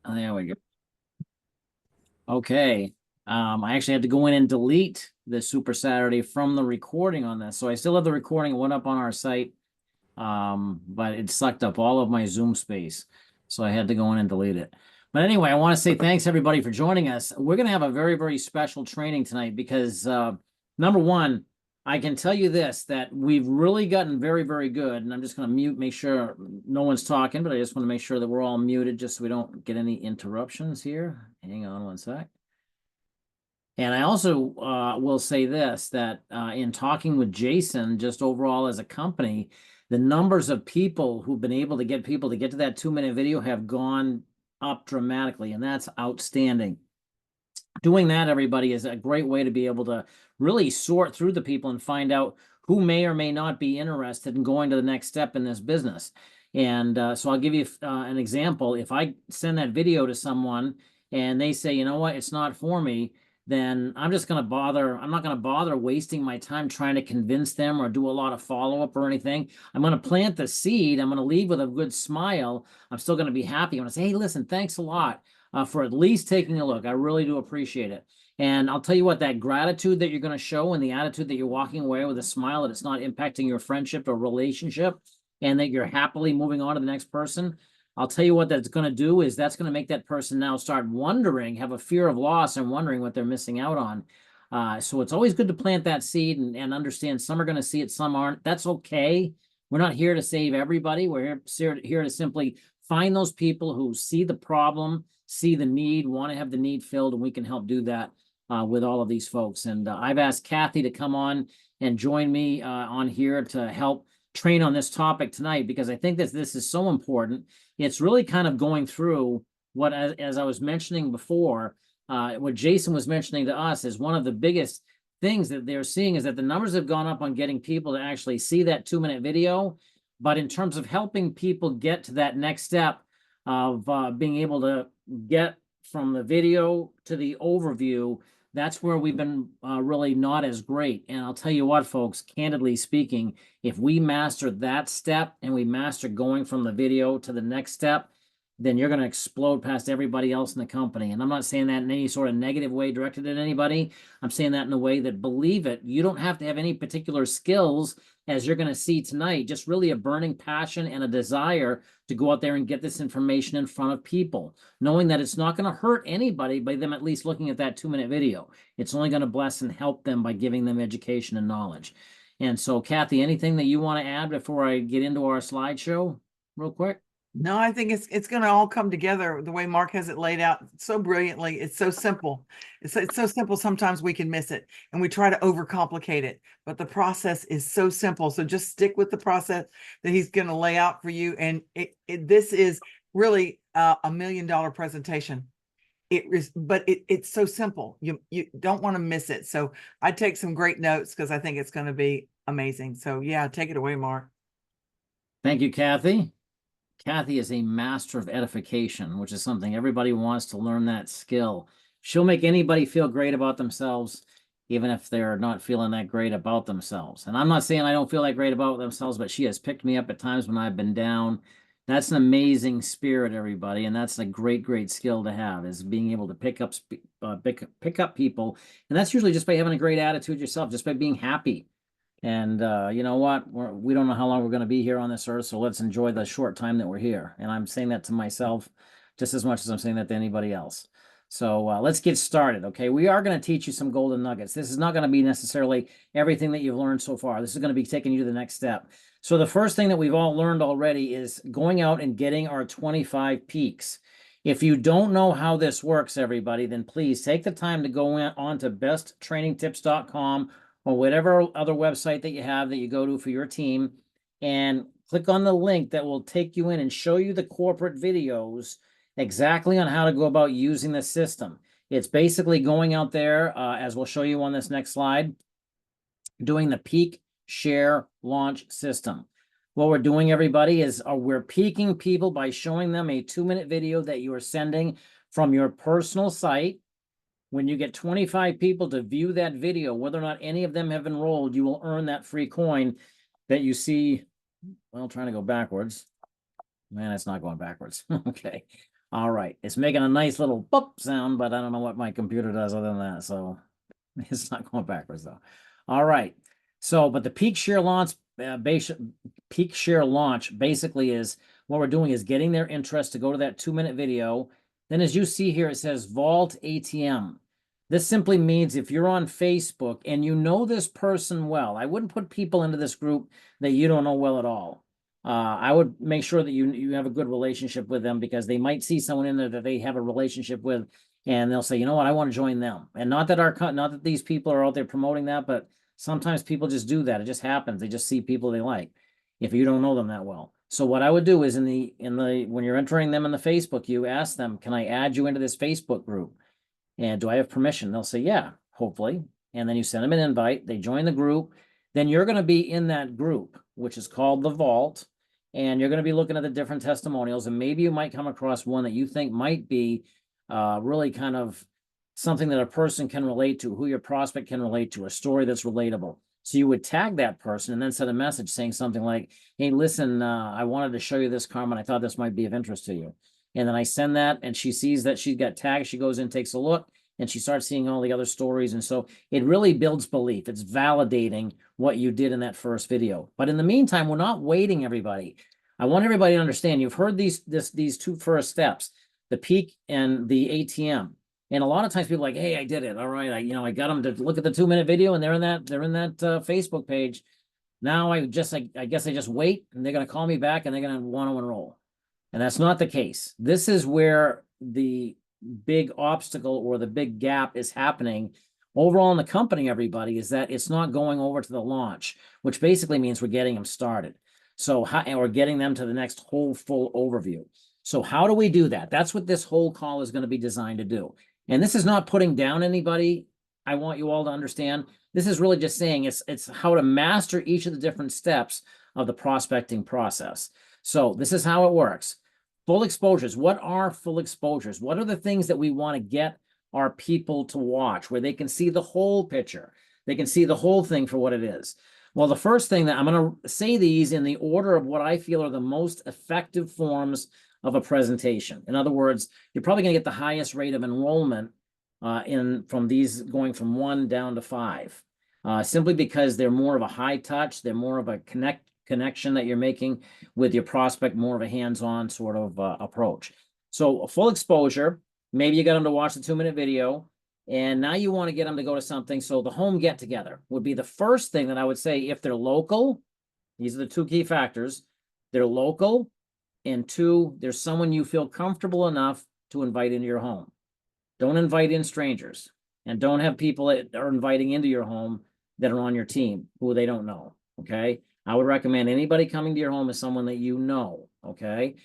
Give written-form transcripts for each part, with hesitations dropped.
There we go. Okay. I actually had to go in and delete the Super Saturday from the recording on this. So I still have the recording. It went up on our site. But it sucked up all of my Zoom space. So I had to go in and delete it. But anyway, I want to say thanks everybody for joining us. We're going to have a very, very special training tonight because number one, I can tell you this, that we've really gotten very, very good. And I'm just going to mute, make sure no one's talking, but I just want to make sure that we're all muted just so we don't get any interruptions here. Hang on one sec. And I also will say this, that in talking with Jason, just overall as a company, the numbers of people who've been able to get people to get to that 2-minute video have gone up dramatically, and that's outstanding. Doing that, everybody, is a great way to be able to really sort through the people and find out who may or may not be interested in going to the next step in this business. And so I'll give you an example. If I send that video to someone and they say, you know what, it's not for me, then I'm not going to bother wasting my time trying to convince them or do a lot of follow-up or anything. I'm going to plant the seed. I'm going to leave with a good smile. I'm still going to be happy. I'm going to say, hey, listen, thanks a lot for at least taking a look. I really do appreciate it. And I'll tell you what, that gratitude that you're going to show and the attitude that you're walking away with a smile, that it's not impacting your friendship or relationship, and that you're happily moving on to the next person, I'll tell you what that's going to do is that's going to make that person now start wondering, have a fear of loss and wondering what they're missing out on. So it's always good to plant that seed and understand some are going to see it, some aren't. That's okay. We're not here to save everybody. We're here to simply find those people who see the problem, see the need, want to have the need filled, and we can help do that with all of these folks. And I've asked Kathy to come on and join me on here to help train on this topic tonight, because I think that this is so important. It's really kind of going through what, as I was mentioning before, what Jason was mentioning to us is one of the biggest things that they're seeing is that the numbers have gone up on getting people to actually see that 2-minute video. But in terms of helping people get to that next step of being able to get from the video to the overview, that's where we've been really not as great. And I'll tell you what, folks, candidly speaking, if we master that step and we master going from the video to the next step, then you're going to explode past everybody else in the company. And I'm not saying that in any sort of negative way directed at anybody. I'm saying that in a way that, believe it, you don't have to have any particular skills, as you're going to see tonight, just really a burning passion and a desire to go out there and get this information in front of people, knowing that it's not going to hurt anybody by them at least looking at that 2-minute video. It's only going to bless and help them by giving them education and knowledge. And so, Kathy, anything that you want to add before I get into our slideshow real quick? No, I think it's going to all come together the way Mark has it laid out so brilliantly. It's so simple. It's so simple. Sometimes we can miss it and we try to overcomplicate it, but the process is so simple. So just stick with the process that he's going to lay out for you. And this is really a $1 million presentation. It's so simple. You don't want to miss it. So I take some great notes because I think it's going to be amazing. So yeah, take it away, Mark. Thank you, Kathy. Kathy is a master of edification, which is something everybody wants to learn, that skill. She'll make anybody feel great about themselves, even if they're not feeling that great about themselves. And I'm not saying I don't feel that great about themselves, but she has picked me up at times when I've been down. That's an amazing spirit, everybody. And that's a great, great skill to have, is being able to pick up people. And that's usually just by having a great attitude yourself, just by being happy. And you know what? We don't know how long we're going to be here on this earth, so let's enjoy the short time that we're here. And I'm saying that to myself just as much as I'm saying that to anybody else. So let's get started, okay? We are going to teach you some golden nuggets. This is not going to be necessarily everything that you've learned so far. This is going to be taking you to the next step. So the first thing that we've all learned already is going out and getting our 25 peaks. If you don't know how this works, everybody, then please take the time to go on to besttrainingtips.com or whatever other website that you have that you go to for your team, and click on the link that will take you in and show you the corporate videos exactly on how to go about using the system. It's basically going out there, as we'll show you on this next slide, doing the peak, share, launch system. What we're doing, everybody, is we're peaking people by showing them a 2-minute video that you are sending from your personal site. When you get 25 people to view that video, whether or not any of them have enrolled, you will earn that free coin that you see. Well, trying to go backwards. Man, it's not going backwards. Okay. All right, it's making a nice little boop sound, but I don't know what my computer does other than that, so it's not going backwards though. All right, so but the peak share launch basically is what we're doing is getting their interest to go to that 2-minute video. Then as you see here, it says Vault ATM. This simply means if you're on Facebook and you know this person well, I wouldn't put people into this group that you don't know well at all. I would make sure that you have a good relationship with them, because they might see someone in there that they have a relationship with, and they'll say, you know what, I want to join them. And not that these people are out there promoting that, but sometimes people just do that. It just happens. They just see people they like if you don't know them that well. So what I would do is when you're entering them in the Facebook, you ask them, can I add you into this Facebook group? And do I have permission? They'll say, yeah, hopefully. And then you send them an invite, they join the group. Then you're going to be in that group, which is called the Vault. And you're going to be looking at the different testimonials, and maybe you might come across one that you think might be really kind of something that a person can relate to, who your prospect can relate to, a story that's relatable. So you would tag that person and then send a message saying something like, hey, listen, I wanted to show you this, Carmen. I thought this might be of interest to you. And then I send that, and she sees that she got tagged. She goes in, takes a look, and she starts seeing all the other stories. And so it really builds belief. It's validating what you did in that first video. But in the meantime, we're not waiting, everybody. I want everybody to understand, you've heard these two first steps, the peak and the ATM. And a lot of times people are like, hey, I did it. All right. I got them to look at the 2-minute video, and they're in that Facebook page. Now I guess I just wait, and they're going to call me back, and they're going to want to enroll. And that's not the case. This is where the big obstacle or the big gap is happening overall in the company, everybody, is that it's not going over to the launch, which basically means we're getting them started. So and we're getting them to the next whole full overview. So how do we do that? That's what this whole call is going to be designed to do. And this is not putting down anybody. I want you all to understand. This is really just saying it's how to master each of the different steps of the prospecting process. So this is how it works. Full exposures. What are full exposures? What are the things that we want to get our people to watch, where they can see the whole picture? They can see the whole thing for what it is. Well, the first thing that I'm going to say these in the order of what I feel are the most effective forms of a presentation. In other words, you're probably going to get the highest rate of enrollment from these, going from 1 down to 5, simply because they're more of a high touch. They're more of a connection that you're making with your prospect, more of a hands-on sort of approach. So a full exposure, maybe you got them to watch the 2-minute video, and now you want to get them to go to something. So the home get together would be the first thing that I would say. If they're local, these are the 2 key factors. They're local, and 2, there's someone you feel comfortable enough to invite into your home. Don't invite in strangers, and don't have people that are inviting into your home that are on your team who they don't know. Okay. I would recommend anybody coming to your home is someone that you know, okay?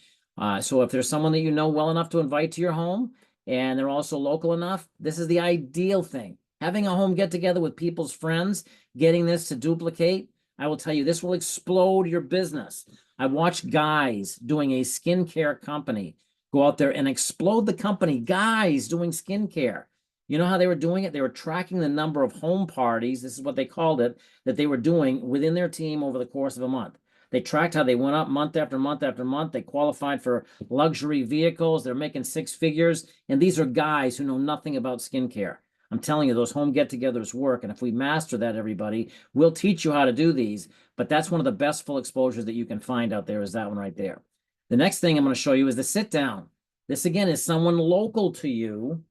So if there's someone that you know well enough to invite to your home, and they're also local enough, this is the ideal thing. Having a home get together with people's friends, getting this to duplicate, I will tell you, this will explode your business. I watched guys doing a skincare company go out there and explode the company. Guys doing skincare. You know how they were doing it? They were tracking the number of home parties, this is what they called it, that they were doing within their team over the course of a month. They tracked how they went up month after month after month. They qualified for luxury vehicles. They're making 6 figures. And these are guys who know nothing about skincare. I'm telling you, those home get-togethers work. And if we master that, everybody, we'll teach you how to do these. But that's one of the best full exposures that you can find out there, is that one right there. The next thing I'm going to show you is the sit down. This, again, is someone local to you,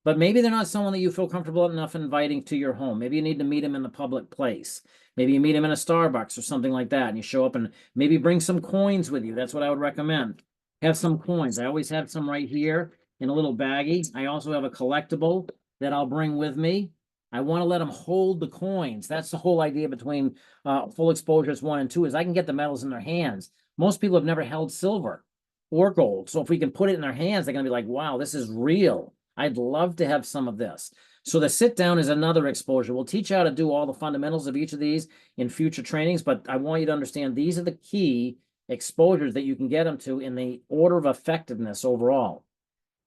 but maybe they're not someone that you feel comfortable enough inviting to your home. Maybe you need to meet them in the public place. Maybe you meet them in a Starbucks or something like that, and you show up, and maybe bring some coins with you. That's what I would recommend. Have some coins. I always have some right here in a little baggie. I also have a collectible that I'll bring with me. I want to let them hold the coins. That's the whole idea between full exposures 1 and 2, is I can get the medals in their hands. Most people have never held silver or gold. So if we can put it in their hands, they're going to be like, wow, this is real. I'd love to have some of this. So the sit down is another exposure. We'll teach you how to do all the fundamentals of each of these in future trainings, but I want you to understand these are the key exposures that you can get them to in the order of effectiveness overall.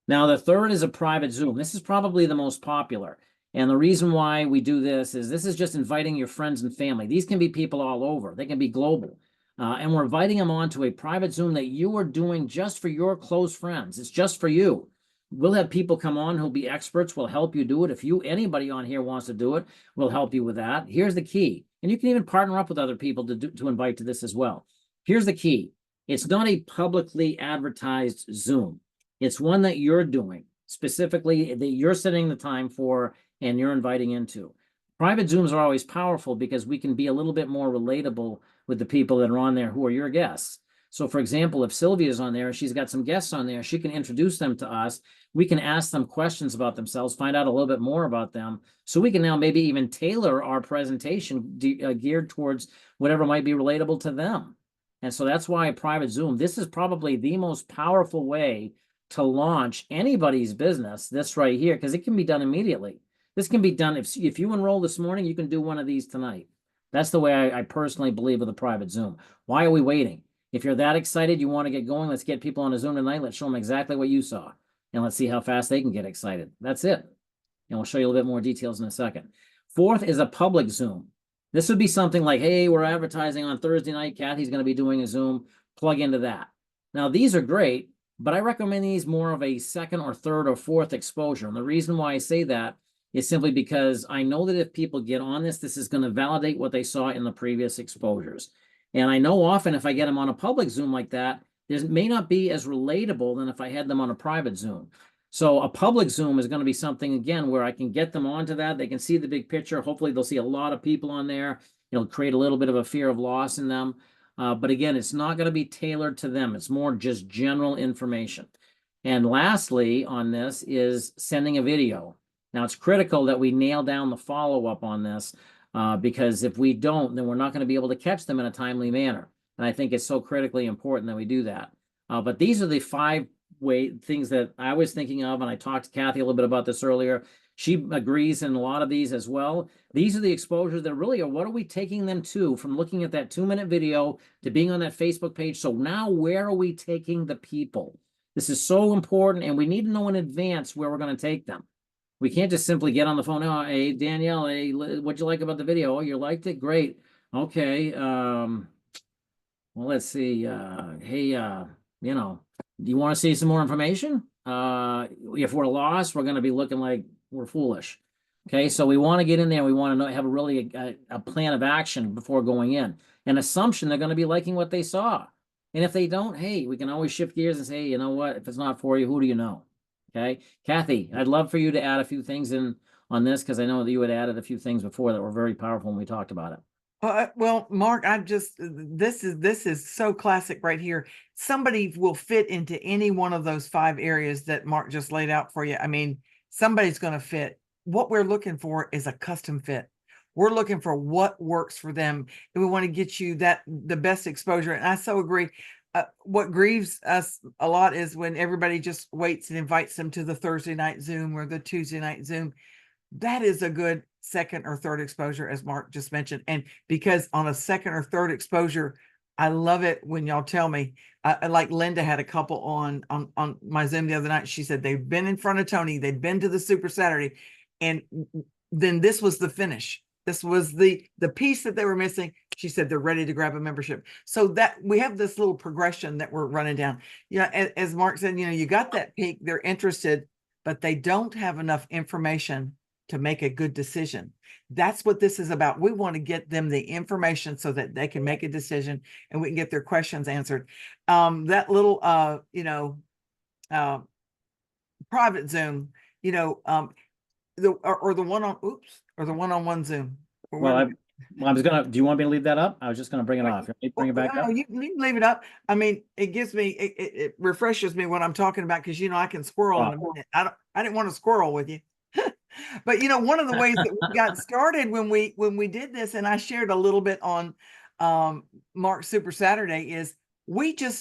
Now, the third is a private Zoom. This is probably the most popular. And the reason why we do this is just inviting your friends and family. These can be people all over. They can be global. And we're inviting them onto a private Zoom that you are doing just for your close friends. It's just for you. We'll have people come on who'll be experts. We'll help you do it. If anybody on here wants to do it, we'll help you with that. Here's the key. And you can even partner up with other people to invite to this as well. Here's the key. It's not a publicly advertised Zoom. It's one that you're doing specifically, that you're setting the time for and you're inviting into. Private Zooms are always powerful because we can be a little bit more relatable with the people that are on there who are your guests. So for example, if Sylvia's on there, she's got some guests on there, she can introduce them to us. We can ask them questions about themselves, find out a little bit more about them. So we can now maybe even tailor our presentation geared towards whatever might be relatable to them. And so that's why private Zoom, this is probably the most powerful way to launch anybody's business, this right here, because it can be done immediately. This can be done, if you enroll this morning, you can do one of these tonight. That's the way I personally believe with a private Zoom. Why are we waiting? If you're that excited, you want to get going, let's get people on a Zoom tonight. Let's show them exactly what you saw. And let's see how fast they can get excited. That's it. And we'll show you a little bit more details in a second. Fourth is a public Zoom. This would be something like, hey, we're advertising on Thursday night. Kathy's going to be doing a Zoom. Plug into that. Now, these are great, but I recommend these more of a second or third or fourth exposure. And the reason why I say that is simply because I know that if people get on this, this is going to validate what they saw in the previous exposures. And I know often if I get them on a public Zoom like that, this may not be as relatable than if I had them on a private Zoom. So a public Zoom is going to be something, again, where I can get them onto that. They can see the big picture. Hopefully they'll see a lot of people on there. It'll create a little bit of a fear of loss in them. But again, it's not going to be tailored to them. It's more just general information. And lastly on this is sending a video. Now, it's critical that we nail down the follow-up on this because if we don't, then we're not going to be able to catch them in a timely manner. And I think it's so critically important that we do that. But these are the 5 things that I was thinking of, and I talked to Kathy a little bit about this earlier. She agrees in a lot of these as well. These are the exposures that really are, what are we taking them to from looking at that 2-minute video to being on that Facebook page? So now where are we taking the people? This is so important, and we need to know in advance where we're going to take them. We can't just simply get on the phone. Oh, hey, Danielle, hey, what'd you like about the video? Oh, you liked it? Great. Okay. Well, let's see. Hey, you know, do you want to see some more information? If we're lost, we're going to be looking like we're foolish. Okay, so we want to get in there. We want to have a really a plan of action before going in. An assumption they're going to be liking what they saw. And if they don't, hey, we can always shift gears and say, hey, you know what? If it's not for you, who do you know? Okay, Kathy, I'd love for you to add a few things in on this because I know that you had added a few things before that were very powerful when we talked about it. Well, Mark, this is so classic right here. Somebody will fit into any one of those 5 areas that Mark just laid out for you. I mean, somebody's going to fit. What we're looking for is a custom fit. We're looking for what works for them, and we want to get you the best exposure. And I so agree. What grieves us a lot is when everybody just waits and invites them to the Thursday night Zoom or the Tuesday night Zoom. That is a good second or third exposure, as Mark just mentioned. And because on a second or third exposure, I love it when y'all tell me, like Linda had a couple on my Zoom the other night. She said they've been in front of Tony, they'd been to the Super Saturday, and then this was the finish. This was the piece that they were missing. She said they're ready to grab a membership. So that we have this little progression that we're running down. Yeah, as Mark said, you got that peak, they're interested, but they don't have enough information to make a good decision. That's what this is about. We want to get them the information so that they can make a decision and we can get their questions answered. That little, private Zoom, the one-on-one Zoom. Well, I was gonna. Do you want me to leave that up? I was just gonna bring it off. Bring it back up. You can leave it up. I mean, it gives me it refreshes me what I'm talking about because I can squirrel in a minute. I didn't want to squirrel with you. But one of the ways that we got started when we did this, and I shared a little bit on Mark's Super Saturday, is we did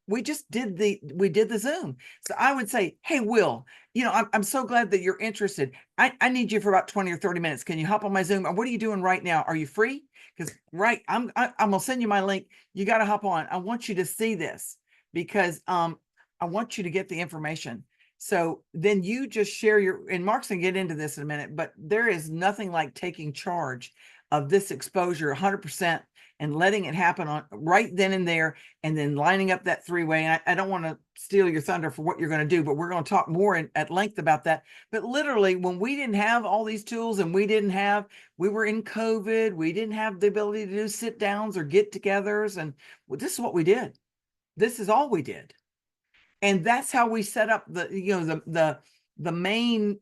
the Zoom. So I would say, hey, Will, I'm so glad that you're interested. I need you for about 20 or 30 minutes. Can you hop on my Zoom? What are you doing right now? Are you free? Because I'm gonna send you my link. You got to hop on. I want you to see this because I want you to get the information. So then you just share and Mark's gonna get into this in a minute, but there is nothing like taking charge of this exposure 100% and letting it happen on right then and there, and then lining up that three-way. And I don't want to steal your thunder for what you're going to do, but we're going to talk more at length about that. But literally, when we didn't have all these tools and we were in COVID, we didn't have the ability to do sit downs or get togethers. And well, this is what we did. This is all we did. And that's how we set up the main,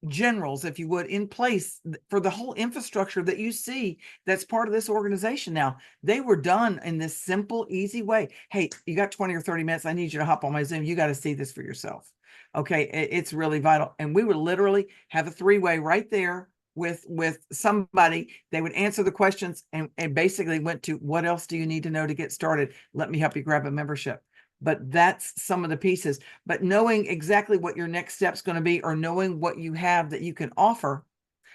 generals, if you would, in place for the whole infrastructure that you see that's part of this organization now. They were done in this simple, easy way. Hey, you got 20 or 30 minutes. I need you to hop on my Zoom. You got to see this for yourself. Okay, it's really vital. And we would literally have a three-way right there with somebody. They would answer the questions and basically went to, what else do you need to know to get started? Let me help you grab a membership. But that's some of the pieces. But knowing exactly what your next step's going to be, or knowing what you have that you can offer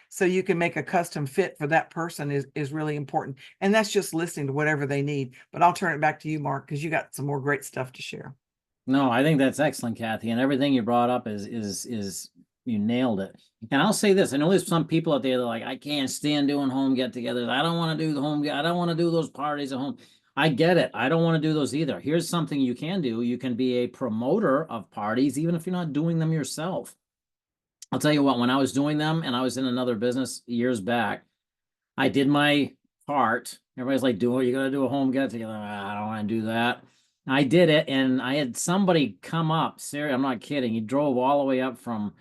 so you can make a custom fit for that person is really important. And that's just listening to whatever they need. But I'll turn it back to you, Mark, because you got some more great stuff to share. No, I think that's excellent, Kathy. And everything you brought up is you nailed it. And I'll say this, I know there's some people out there that are like, I can't stand doing home get-togethers. I don't want to do the I don't want to do those parties at home. I get it. I don't want to do those either. Here's something you can do. You can be a promoter of parties, even if you're not doing them yourself. I'll tell you what, when I was doing them and I was in another business years back, I did my part. Everybody's like, you're going to do a home get together. I don't want to do that. I did it. And I had somebody come up. Seriously, I'm not kidding. He drove all the way up from,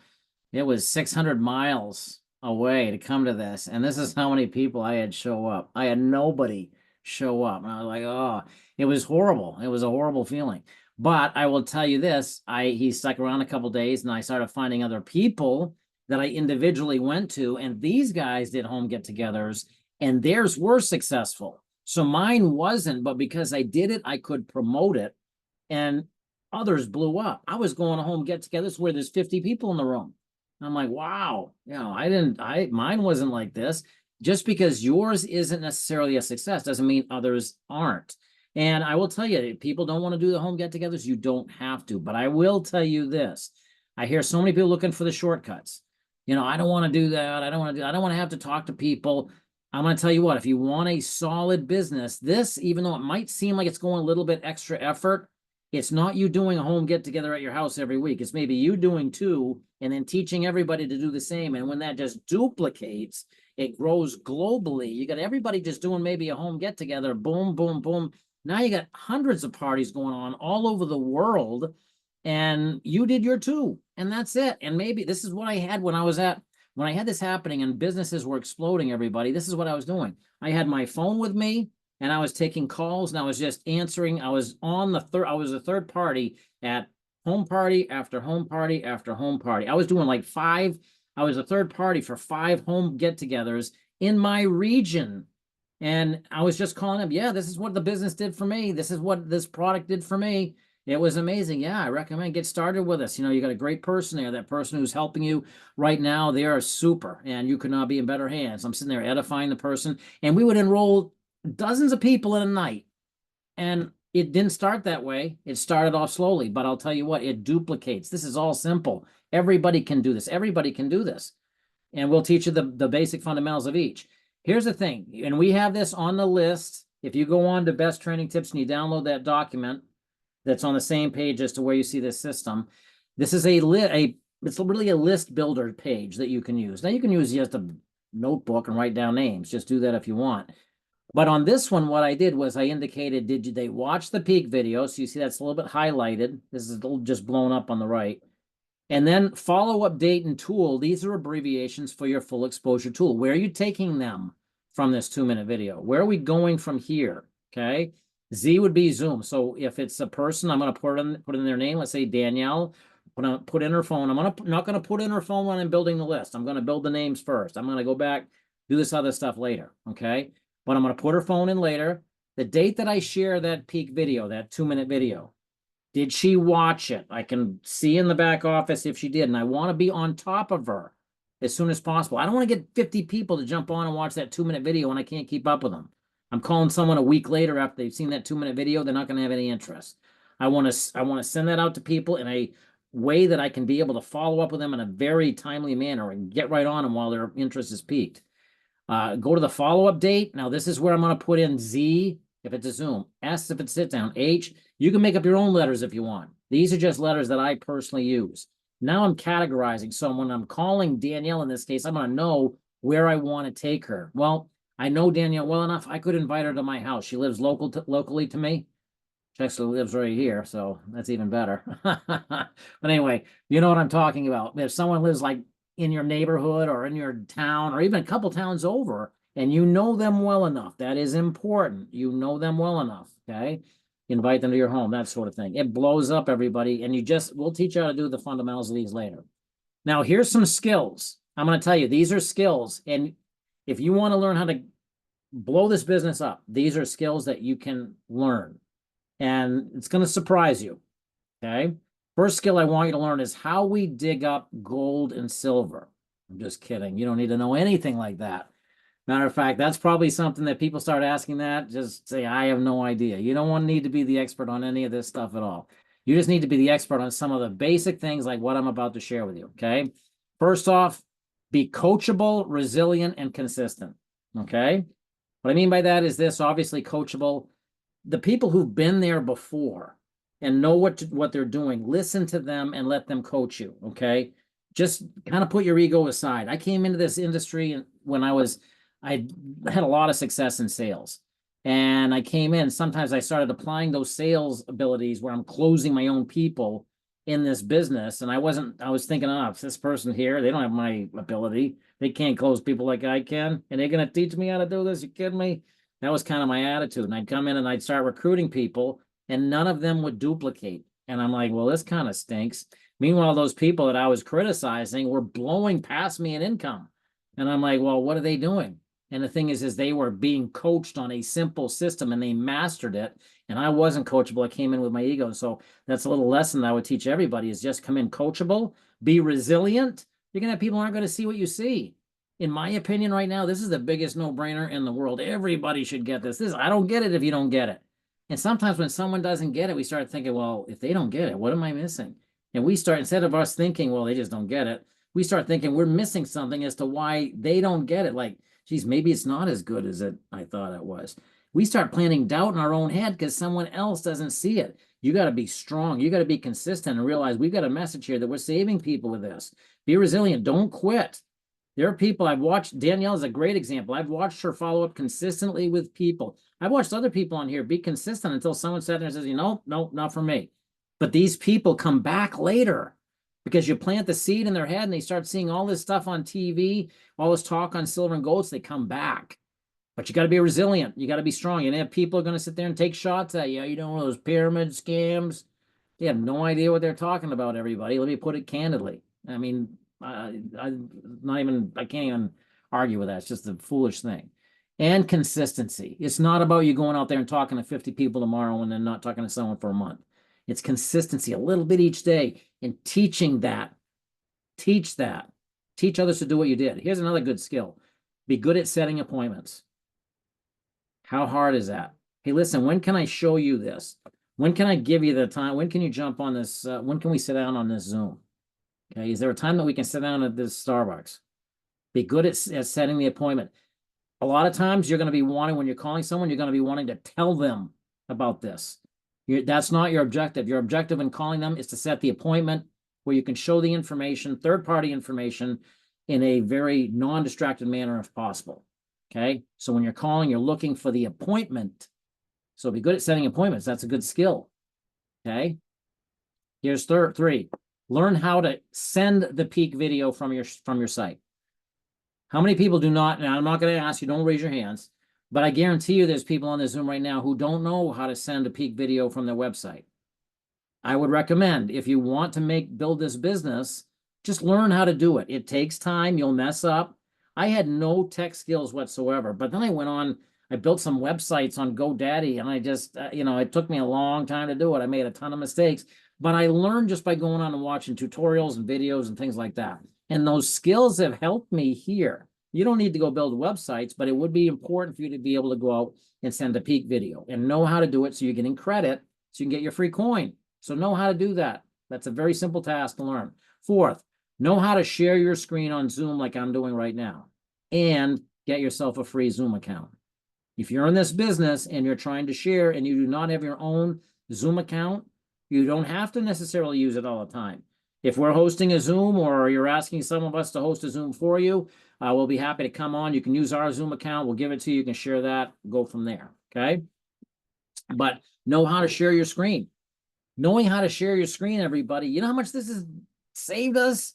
it was 600 miles away to come to this. And this is how many people I had show up. I had nobody show up. And I was like, oh, it was horrible. It was a horrible feeling. But I will tell you this, he stuck around a couple days and I started finding other people that I individually went to, and these guys did home get-togethers and theirs were successful. So mine wasn't, but because I did it, I could promote it, and others blew up. I was going to home get-togethers where there's 50 people in the room. I'm like, wow, mine wasn't like this. Just because yours isn't necessarily a success doesn't mean others aren't. And I will tell you, if people don't want to do the home get-togethers, you don't have to. But I will tell you this. I hear so many people looking for the shortcuts. I don't want to do that. I don't want to have to talk to people. I'm going to tell you what, if you want a solid business, this, even though it might seem like it's going a little bit extra effort, it's not you doing a home get-together at your house every week. It's maybe you doing two and then teaching everybody to do the same. And when that just duplicates, it grows globally. You got everybody just doing maybe a home get-together, boom, boom, boom. Now you got hundreds of parties going on all over the world, and you did your two, and that's it. And maybe this is what I had when I had this happening and businesses were exploding, everybody. This is what I was doing. I had my phone with me and I was taking calls and I was just answering. I was I was a third party at home party after home party after home party. I was doing like I was a third party for 5 home get-togethers in my region. And I was just calling them, yeah, this is what the business did for me. This is what this product did for me. It was amazing. Yeah, I recommend get started with us. You got a great person there. That person who's helping you right now, they are super, and you could not be in better hands. I'm sitting there edifying the person, and we would enroll dozens of people in a night. And it didn't start that way. It started off slowly, but I'll tell you what, it duplicates. This is all simple. Everybody can do this. Everybody can do this. And we'll teach you the basic fundamentals of each. Here's the thing, and we have this on the list. If you go on to Best Training Tips and you download that document that's on the same page as to where you see this system, this is it's really a list builder page that you can use. Now you can use just a notebook and write down names. Just do that if you want. But on this one, what I did was I indicated, did they watch the peak video? So you see that's a little bit highlighted. This is just blown up on the right. And then follow-up date and tool. These are abbreviations for your full exposure tool. Where are you taking them from this 2-minute video? Where are we going from here? Okay. Z would be Zoom. So if it's a person, I'm going to put in their name. Let's say Danielle. Put in her phone. I'm not going to put in her phone when I'm building the list. I'm going to build the names first. I'm going to go back, do this other stuff later. Okay. But I'm going to put her phone in later. The date that I share that peak video, that 2-minute video. Did she watch it? I can see in the back office if she did, and I want to be on top of her as soon as possible. I don't want to get 50 people to jump on and watch that 2-minute video and I can't keep up with them. I'm calling someone a week later after they've seen that 2-minute video. They're not going to have any interest. I want to send that out to people in a way that I can be able to follow up with them in a very timely manner and get right on them while their interest is peaked. Go to the follow-up date. Now, this is where I'm going to put in Z if it's a Zoom, S if it's sit down, H. You can make up your own letters if you want. These are just letters that I personally use. Now I'm categorizing. So when I'm calling Danielle in this case, I'm going to know where I want to take her. Well, I know Danielle well enough. I could invite her to my house. She lives locally to me. She actually lives right here, so that's even better. But anyway, you know what I'm talking about. If someone lives like in your neighborhood or in your town or even a couple towns over, and you know them well enough, that is important. You know them well enough, okay? Invite them to your home, that sort of thing. It blows up everybody, and we'll teach you how to do the fundamentals of these later. Now, here's some skills. I'm going to tell you, these are skills, and if you want to learn how to blow this business up, these are skills that you can learn. And it's going to surprise you, okay? First skill I want you to learn is how we dig up gold and silver. I'm just kidding. You don't need to know anything like that. Matter of fact, that's probably something that people start asking that, just say, I have no idea. You don't need to be the expert on any of this stuff at all. You just need to be the expert on some of the basic things like what I'm about to share with you, okay? First off, be coachable, resilient, and consistent, okay? What I mean by that is this, obviously coachable. The people who've been there before and know what they're doing, listen to them and let them coach you, okay? Just kind of put your ego aside. I came into this industry when I had a lot of success in sales. And I came in, sometimes I started applying those sales abilities where I'm closing my own people in this business. And I was thinking, oh, it's this person here, they don't have my ability. They can't close people like I can. And they're going to teach me how to do this. You kidding me? That was kind of my attitude. And I'd come in and I'd start recruiting people and none of them would duplicate. And I'm like, well, this kind of stinks. Meanwhile, those people that I was criticizing were blowing past me in income. And I'm like, well, what are they doing? And the thing is they were being coached on a simple system and they mastered it. And I wasn't coachable. I came in with my ego. So that's a little lesson that I would teach everybody is just come in coachable, be resilient. You're going to have people who aren't going to see what you see. In my opinion right now, this is the biggest no-brainer in the world. Everybody should get this. I don't get it if you don't get it. And sometimes when someone doesn't get it, we start thinking, well, if they don't get it, what am I missing? And we start, instead of us thinking, well, they just don't get it, we start thinking we're missing something as to why they don't get it. Like, geez, maybe it's not as good as I thought it was. We start planting doubt in our own head because someone else doesn't see it. You got to be strong. You got to be consistent and realize we've got a message here that we're saving people with this. Be resilient. Don't quit. There are people I've watched. Danielle is a great example. I've watched her follow up consistently with people. I've watched other people on here be consistent until someone sat there and says, no, not for me. But these people come back later because you plant the seed in their head and they start seeing all this stuff on TV, all this talk on silver and gold, so they come back. But you got to be resilient. You got to be strong. And people are going to sit there and take shots at you. You know, those pyramid scams. They have no idea what they're talking about, everybody. Let me put it candidly. I mean, I can't even argue with that. It's just a foolish thing. And consistency. It's not about you going out there and talking to 50 people tomorrow and then not talking to someone for a month. It's consistency, a little bit each day, and teaching that. Teach that. Teach others to do what you did. Here's another good skill. Be good at setting appointments. How hard is that? Hey, listen, when can I show you this? When can I give you the time? When can you jump on this? When can we sit down on this Zoom? Okay, is there a time that we can sit down at this Starbucks? Be good at setting the appointment. A lot of times you're going to be wanting, when you're calling someone, you're going to be wanting to tell them about this. That's not your objective. Your objective in calling them is to set the appointment where you can show the information, third-party information, in a very non-distracted manner if possible. Okay, so when you're calling, you're looking for the appointment. So be good at setting appointments. That's a good skill. Okay, here's three. Learn how to send the peak video from your site. How many people do not, and I'm not going to ask you, don't raise your hands, but I guarantee you there's people on this Zoom right now who don't know how to send a peak video from their website. I would recommend, if you want to build this business, just learn how to do it. It takes time. You'll mess up. I had no tech skills whatsoever, but then I built some websites on GoDaddy, and I just, it took me a long time to do it. I made a ton of mistakes, but I learned just by going on and watching tutorials and videos and things like that. And those skills have helped me here. You don't need to go build websites, but it would be important for you to be able to go out and send a peak video and know how to do it so you're getting credit so you can get your free coin. So know how to do that. That's a very simple task to learn. Fourth, know how to share your screen on Zoom like I'm doing right now. And get yourself a free Zoom account. If you're in this business and you're trying to share and you do not have your own Zoom account, you don't have to necessarily use it all the time. If we're hosting a Zoom or you're asking some of us to host a Zoom for you, we'll be happy to come on. You can use our Zoom account. We'll give it to you. You can share that, go from there, okay? But know how to share your screen. Knowing how to share your screen, everybody, you know how much this has saved us?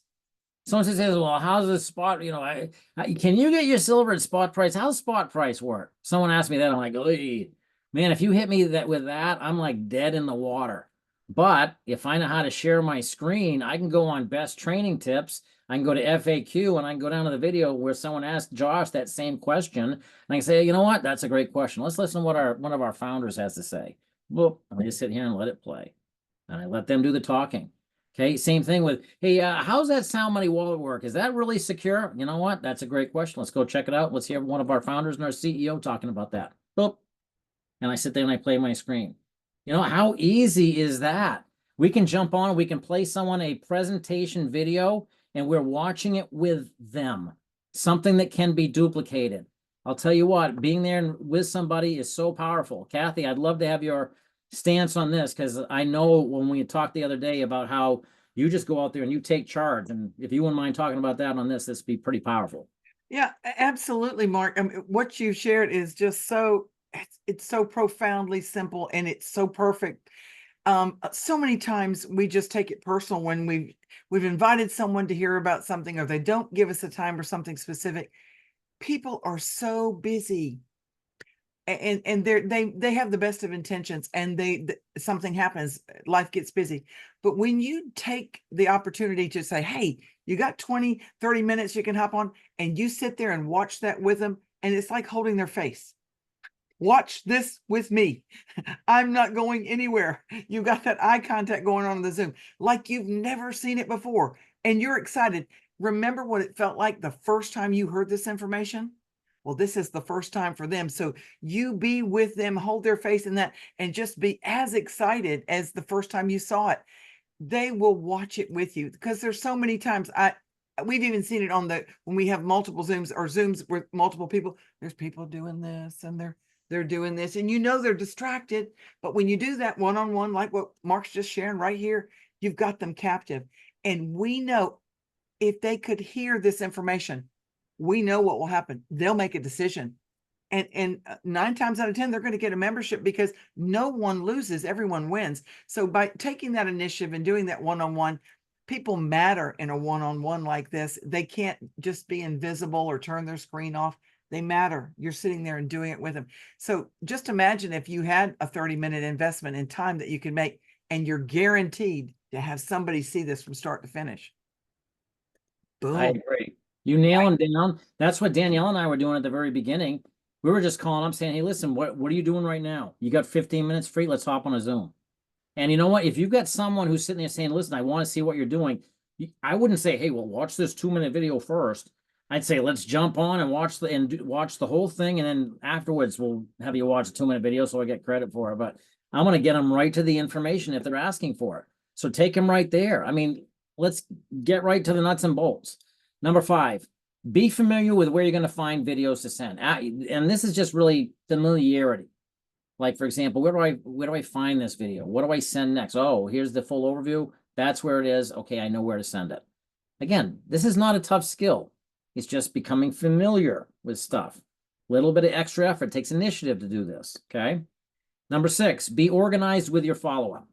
Someone says, well, how's the spot, can you get your silver at spot price? How's spot price work? Someone asked me that. I'm like, man, if you hit me with that, I'm like dead in the water. But if I know how to share my screen, I can go on best training tips. I can go to FAQ and I can go down to the video where someone asked Josh that same question. And I can say, you know what? That's a great question. Let's listen to what one of our founders has to say. Well, I just sit here and let it play. And I let them do the talking. Okay, same thing with, hey, how's that Sound Money wallet work? Is that really secure? You know what? That's a great question. Let's go check it out. Let's hear one of our founders and our CEO talking about that. Boop. And I sit there and I play my screen. You know, how easy is that? We can jump on, we can play someone a presentation video, and we're watching it with them. Something that can be duplicated. I'll tell you what, being there with somebody is so powerful. Kathy, I'd love to have your stance on this, because I know when we talked the other day about how you just go out there and you take charge, and if you wouldn't mind talking about that on this would be pretty powerful. Yeah, absolutely, Mark. I mean, what you shared is just so, it's so profoundly simple and it's so perfect. So many times we just take it personal when we've invited someone to hear about something, or they don't give us a time or something specific. People are so busy, and they have the best of intentions, and something happens, life gets busy. But when you take the opportunity to say, hey, you got 20, 30 minutes you can hop on, and you sit there and watch that with them, and it's like holding their face. Watch this with me. I'm not going anywhere. You've got that eye contact going on in the Zoom like you've never seen it before, and you're excited. Remember what it felt like the first time you heard this information? Well, this is the first time for them. So you be with them, hold their face in that, and just be as excited as the first time you saw it. They will watch it with you, because there's so many times we've even seen it on when we have multiple Zooms or Zooms with multiple people. There's people doing this and they're doing this, and they're distracted. But when you do that one-on-one, like what Mark's just sharing right here, you've got them captive. And we know if they could hear this information, we know what will happen. They'll make a decision. And 9 times out of 10, they're going to get a membership, because no one loses, everyone wins. So by taking that initiative and doing that one-on-one, people matter in a one-on-one like this. They can't just be invisible or turn their screen off. They matter. You're sitting there and doing it with them. So just imagine if you had a 30-minute investment in time that you can make, and you're guaranteed to have somebody see this from start to finish. Boom. I agree. You nail them down. That's what Danielle and I were doing at the very beginning. We were just calling up saying, hey, listen, what are you doing right now? You got 15 minutes free? Let's hop on a Zoom. And you know what? If you've got someone who's sitting there saying, listen, I want to see what you're doing, I wouldn't say, hey, well, watch this 2-minute video first. I'd say, let's jump on and watch the whole thing. And then afterwards, we'll have you watch a 2-minute video so I get credit for it. But I'm going to get them right to the information if they're asking for it. So take them right there. I mean, let's get right to the nuts and bolts. Number 5, be familiar with where you're going to find videos to send. And this is just really familiarity. Like, for example, where do I find this video? What do I send next? Oh, here's the full overview. That's where it is. Okay, I know where to send it. Again, this is not a tough skill. It's just becoming familiar with stuff. A little bit of extra effort. Takes initiative to do this, okay? Number 6, be organized with your follow-up.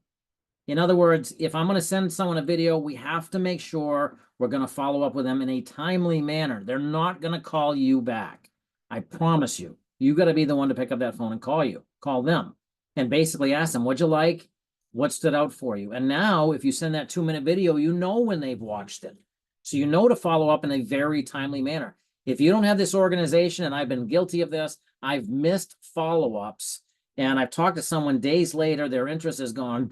In other words, if I'm going to send someone a video, we have to make sure we're going to follow up with them in a timely manner. They're not going to call you back. I promise you. You got to be the one to pick up that phone and call them, and basically ask them, what'd you like? What stood out for you? And now if you send that 2-minute video, you know when they've watched it. So you know to follow up in a very timely manner. If you don't have this organization, and I've been guilty of this, I've missed follow-ups, and I've talked to someone days later, their interest is gone.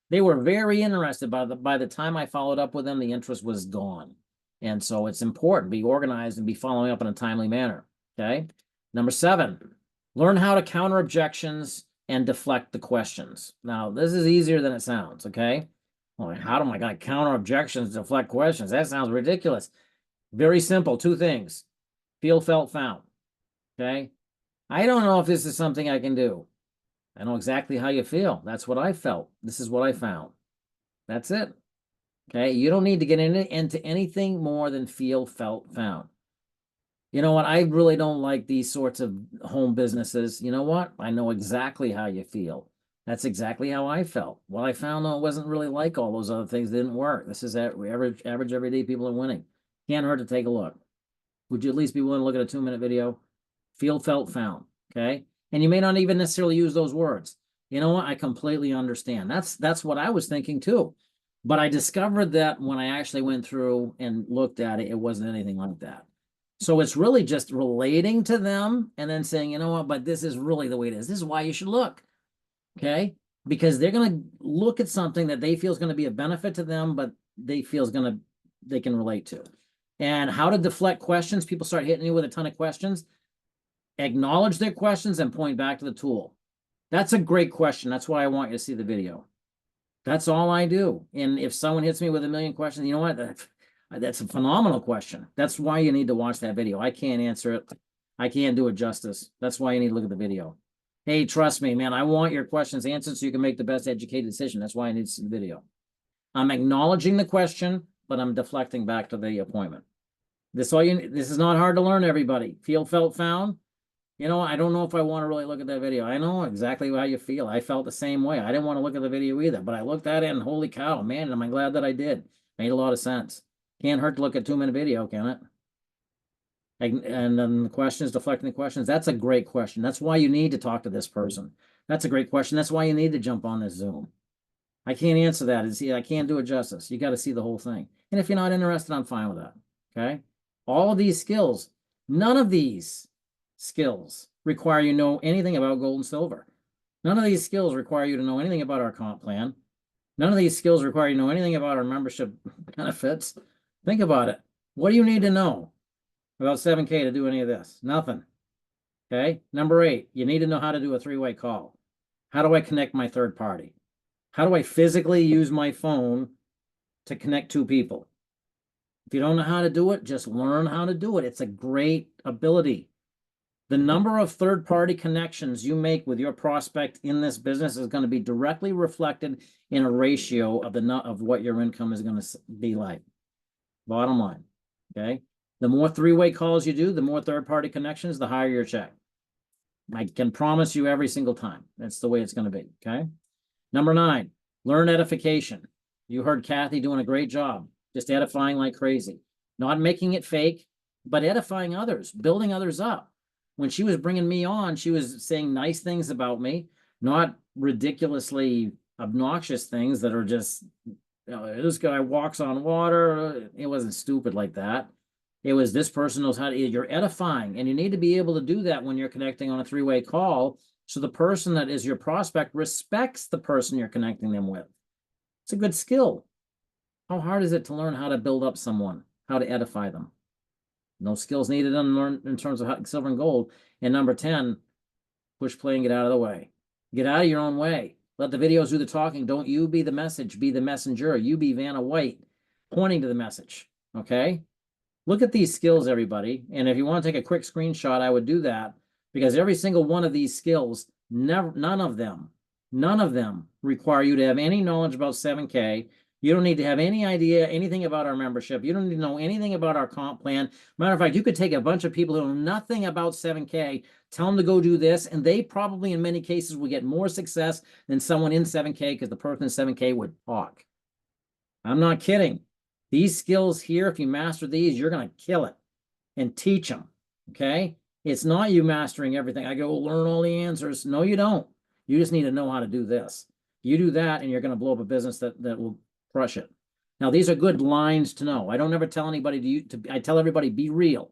They were very interested. By the time I followed up with them, the interest was gone. And so it's important, be organized and be following up in a timely manner, okay? Number 7, learn how to counter objections and deflect the questions. Now, this is easier than it sounds, okay? Well, how am I going to counter objections, deflect questions? That sounds ridiculous. Very simple, 2 things. Feel, felt, found. Okay. I don't know if this is something I can do. I know exactly how you feel. That's what I felt. This is what I found. That's it. Okay. You don't need to get into anything more than feel, felt, found. You know what? I really don't like these sorts of home businesses. You know what? I know exactly how you feel. That's exactly how I felt. What I found, though, it wasn't really like all those other things didn't work. This is average, everyday people are winning. Can't hurt to take a look. Would you at least be willing to look at a 2-minute video? Feel, felt, found. Okay. And you may not even necessarily use those words. You know what? I completely understand. That's what I was thinking too. But I discovered that when I actually went through and looked at it, it wasn't anything like that. So it's really just relating to them and then saying, you know what, but this is really the way it is. This is why you should look. Okay. Because they're going to look at something that they feel is going to be a benefit to them, but they feel is going to, they can relate to. And how to deflect questions. People start hitting you with a ton of questions. Acknowledge their questions and point back to the tool. That's a great question. That's why I want you to see the video. That's all I do. And if someone hits me with a million questions, you know what? That's a phenomenal question. That's why you need to watch that video. I can't answer it. I can't do it justice. That's why you need to look at the video. Hey, trust me, man. I want your questions answered so you can make the best educated decision. That's why I need to see the video. I'm acknowledging the question, but I'm deflecting back to the appointment. This is not hard to learn, everybody. Feel, felt, found. You know, I don't know if I want to really look at that video. I know exactly how you feel. I felt the same way. I didn't want to look at the video either, but I looked at it and holy cow, man, am I glad that I did. Made a lot of sense. Can't hurt to look at a 2-minute video, can it? And then the questions, deflecting the questions. That's a great question. That's why you need to talk to this person. That's a great question. That's why you need to jump on this Zoom. I can't answer that. I can't do it justice. You got to see the whole thing. And if you're not interested, I'm fine with that. Okay. All of these skills, none of these skills require you to know anything about gold and silver. None of these skills require you to know anything about our comp plan. None of these skills require you to know anything about our membership benefits. Think about it. What do you need to know about 7K to do any of this? Nothing. Okay. Number 8, you need to know how to do a 3-way call. How do I connect my third party? How do I physically use my phone to connect 2 people? If you don't know how to do it, just learn how to do it. It's a great ability. The number of third-party connections you make with your prospect in this business is going to be directly reflected in a ratio of what your income is going to be like. Bottom line, okay? The more 3-way calls you do, the more third-party connections, the higher your check. I can promise you every single time. That's the way it's going to be, okay? Number 9, learn edification. You heard Kathy doing a great job, just edifying like crazy. Not making it fake, but edifying others, building others up. When she was bringing me on, she was saying nice things about me, not ridiculously obnoxious things that are just, you know, this guy walks on water. It wasn't stupid like that. It was this person knows how to, you're edifying, and you need to be able to do that when you're connecting on a 3-way call. So the person that is your prospect respects the person you're connecting them with. It's a good skill. How hard is it to learn how to build up someone, how to edify them? No skills needed in terms of silver and gold. And number 10, push play and get out of the way. Get out of your own way. Let the videos do the talking. Don't you be the message, be the messenger. You be Vanna White pointing to the message. Okay? Look at these skills, everybody. And if you want to take a quick screenshot, I would do that, because every single one of these skills, none of them require you to have any knowledge about 7K. You don't need to have any idea, anything about our membership. You don't need to know anything about our comp plan. Matter of fact, you could take a bunch of people who know nothing about 7K, tell them to go do this, and they probably in many cases will get more success than someone in 7K, because the person in 7K would talk. I'm not kidding. These skills here, if you master these, you're going to kill it and teach them. Okay? It's not you mastering everything. I go learn all the answers. No, you don't. You just need to know how to do this. You do that, and you're going to blow up a business that will crush it. Now, these are good lines to know. I don't ever tell anybody I tell everybody, be real.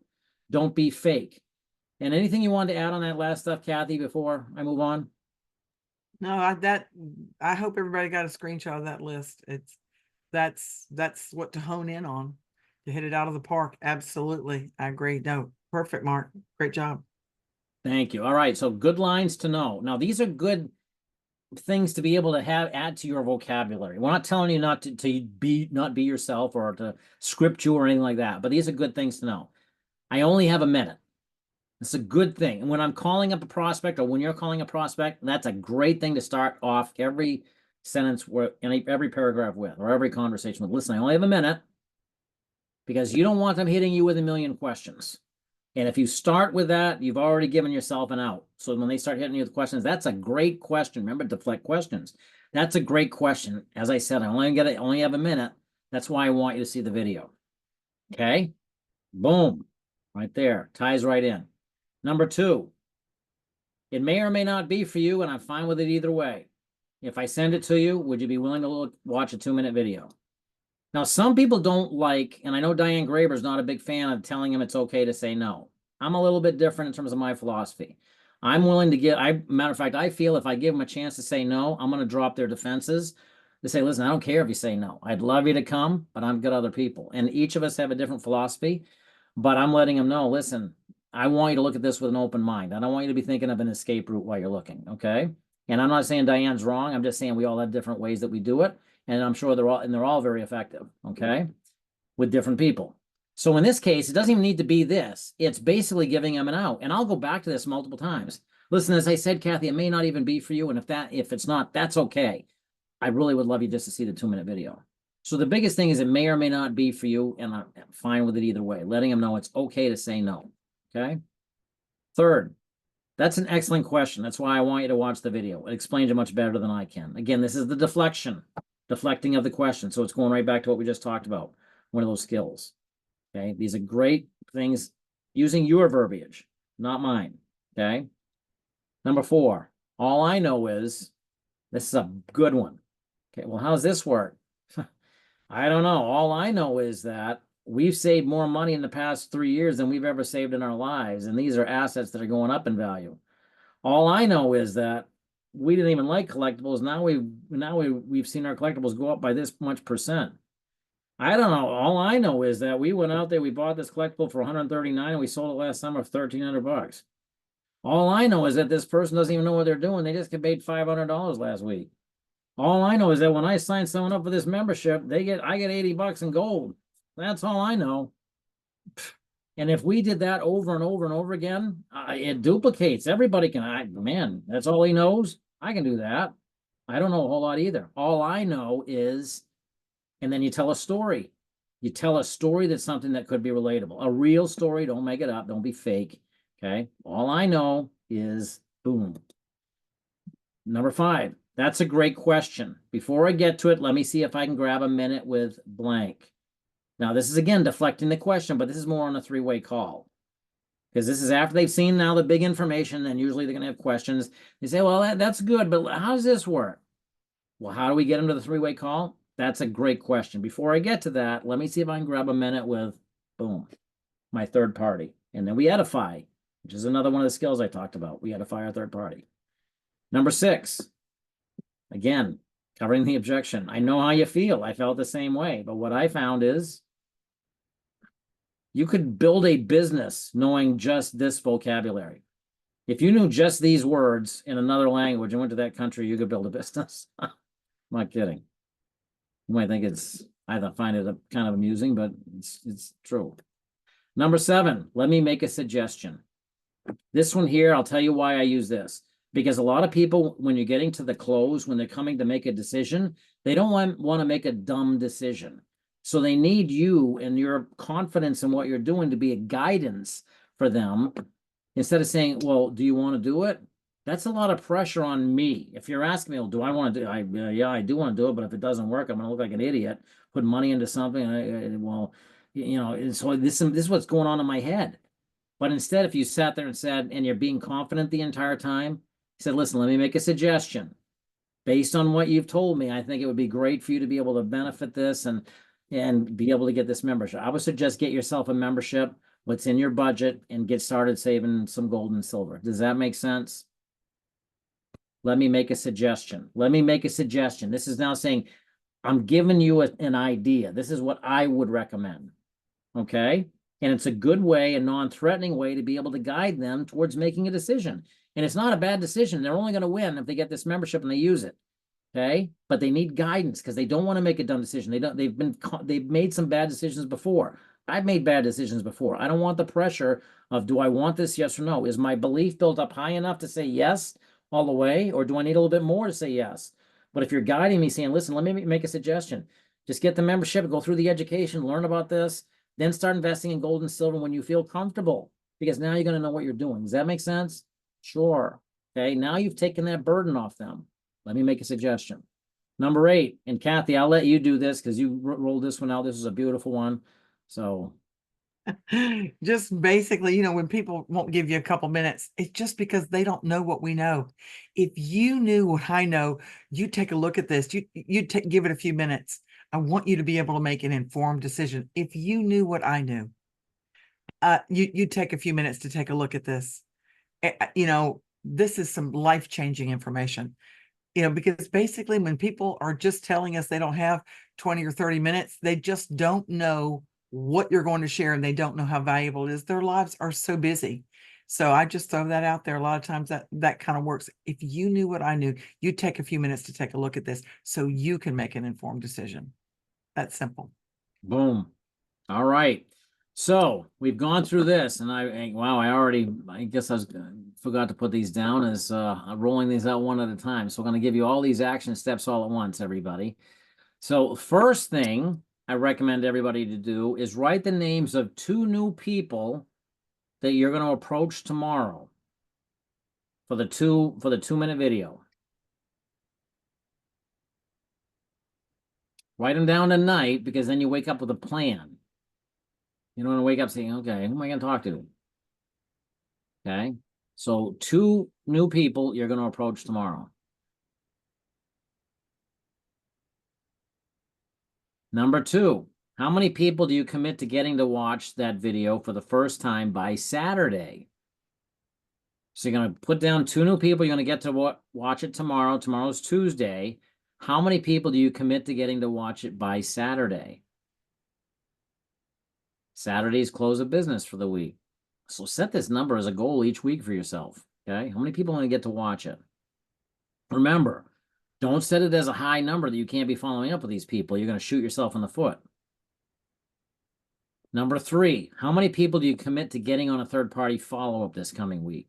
Don't be fake. And anything you wanted to add on that last stuff, Kathy, before I move on? No, I hope everybody got a screenshot of that list. That's what to hone in on, to hit it out of the park. Absolutely. I agree. No, perfect, Mark. Great job. Thank you. All right. So good lines to know. Now, these are good things to be able to add to your vocabulary. We're not telling you not to be yourself or to script you or anything like that, but these are good things to know. I only have a minute. It's a good thing. And when I'm calling up a prospect, or when you're calling a prospect, that's a great thing to start off every sentence every paragraph with, or every conversation with. Listen, I only have a minute, because you don't want them hitting you with a million questions. And if you start with that, you've already given yourself an out. So when they start hitting you with questions, that's a great question. Remember, deflect questions. That's a great question. As I said, I only have a minute. That's why I want you to see the video. Okay? Boom. Right there. Ties right in. Number 2, it may or may not be for you, and I'm fine with it either way. If I send it to you, would you be willing to watch a 2-minute video? Now, some people don't like, and I know Diane Graeber's not a big fan of telling him it's okay to say no. I'm a little bit different in terms of my philosophy. I'm willing to matter of fact, I feel if I give them a chance to say no, I'm going to drop their defenses. To say, listen, I don't care if you say no. I'd love you to come, but I've got other people. And each of us have a different philosophy, but I'm letting them know, listen, I want you to look at this with an open mind. I don't want you to be thinking of an escape route while you're looking, okay? And I'm not saying Diane's wrong. I'm just saying we all have different ways that we do it. And I'm sure they're all very effective, okay? With different people. So in this case, it doesn't even need to be this. It's basically giving them an out. And I'll go back to this multiple times. Listen, as I said, Kathy, it may not even be for you. And if it's not, that's okay. I really would love you just to see the 2-minute video. So the biggest thing is it may or may not be for you, and I'm fine with it either way. Letting them know it's okay to say no, okay? Third, that's an excellent question. That's why I want you to watch the video. It explains it much better than I can. Again, this is the deflecting of the question. So it's going right back to what we just talked about, one of those skills. Okay, these are great things using your verbiage, not mine. Okay. Number 4, all I know is, this is a good one. Okay, well, how's this work? I don't know. All I know is that we've saved more money in the past 3 years than we've ever saved in our lives. And these are assets that are going up in value. All I know is that we didn't even like collectibles. Now we've seen our collectibles go up by this much percent. I don't know. All I know is that we went out there, we bought this collectible for 139 and we sold it last summer for $1,300. All I know is that this person doesn't even know what they're doing. They just paid $500 last week. All I know is that when I sign someone up for this membership, I get $80 in gold. That's all I know. And if we did that over and over and over again, it duplicates. Everybody can, man, that's all he knows. I can do that. I don't know a whole lot either. All I know is, and then you tell a story. You tell a story that's something that could be relatable. A real story. Don't make it up. Don't be fake. Okay. All I know is boom. Number 5. That's a great question. Before I get to it, let me see if I can grab a minute with blank. Now, this is, again, deflecting the question, but this is more on a 3-way call. Because this is after they've seen now the big information, and usually they're going to have questions. They say, well, that's good, but how does this work? Well, how do we get them to the 3-way call? That's a great question. Before I get to that, let me see if I can grab a minute with, boom, my third party. And then we edify, which is another one of the skills I talked about. We edify our third party. Number 6, again, covering the objection. I know how you feel. I felt the same way. But what I found is you could build a business knowing just this vocabulary. If you knew just these words in another language and went to that country, you could build a business. I'm not kidding. You might think I find it kind of amusing, but it's true. Number 7, let me make a suggestion. This one here, I'll tell you why I use this. Because a lot of people, when you're getting to the close, when they're coming to make a decision, they don't want to make a dumb decision. So they need you and your confidence in what you're doing to be a guidance for them. Instead of saying, well, do you want to do it? That's a lot of pressure on me. If you're asking me, well, do I want to do it? Yeah, I do want to do it, but if it doesn't work, I'm going to look like an idiot, put money into something. Well, you know, so this is what's going on in my head. But instead, if you sat there and said, and you're being confident the entire time, he said, listen, let me make a suggestion. Based on what you've told me, I think it would be great for you to be able to benefit this and be able to get this membership. I would suggest get yourself a membership, what's in your budget, and get started saving some gold and silver. Does that make sense? Let me make a suggestion. Let me make a suggestion. This is now saying, I'm giving you an idea. This is what I would recommend. Okay? And it's a good way, a non-threatening way to be able to guide them towards making a decision. And it's not a bad decision. They're only going to win if they get this membership and they use it. Okay. But they need guidance because they don't want to make a dumb decision. They've made some bad decisions before. I've made bad decisions before. I don't want the pressure of, do I want this? Yes or no? Is my belief built up high enough to say yes all the way? Or do I need a little bit more to say yes? But if you're guiding me saying, listen, let me make a suggestion. Just get the membership, go through the education, learn about this, then start investing in gold and silver when you feel comfortable, because now you're going to know what you're doing. Does that make sense? Sure. Okay. Now you've taken that burden off them. Let me make a suggestion. Number 8, and Kathy, I'll let you do this because you rolled this one out. This is a beautiful one. So just basically, you know, when people won't give you a couple minutes, it's just because they don't know what we know. If you knew what I know, you take a look at this, give it a few minutes. I want you to be able to make an informed decision. If you knew what I knew, you take a few minutes to take a look at this. You know, this is some life-changing information. You know, because basically when people are just telling us they don't have 20 or 30 minutes, they just don't know what you're going to share, and they don't know how valuable it is. Their lives are so busy. So I just throw that out there. A lot of times that kind of works. If you knew what I knew, you take a few minutes to take a look at this so you can make an informed decision. That's simple. boom. All right. So we've gone through this, and wow, I guess forgot to put these down as I'm rolling these out one at a time. So I'm going to give you all these action steps all at once, everybody. So first thing I recommend everybody to do is write the names of 2 new people that you're going to approach tomorrow for the 2-minute video. Write them down tonight, because then you wake up with a plan. You don't want to wake up saying, okay, who am I going to talk to? Okay. So 2 new people you're going to approach tomorrow. Number 2, how many people do you commit to getting to watch that video for the first time by Saturday? So you're going to put down 2 new people. You're going to get to watch it tomorrow. Tomorrow's Tuesday. How many people do you commit to getting to watch it by Saturday? Saturday's close of business for the week. So set this number as a goal each week for yourself. Okay. How many people are going to get to watch it? Remember, don't set it as a high number that you can't be following up with these people. You're going to shoot yourself in the foot. Number 3, how many people do you commit to getting on a third-party follow-up this coming week?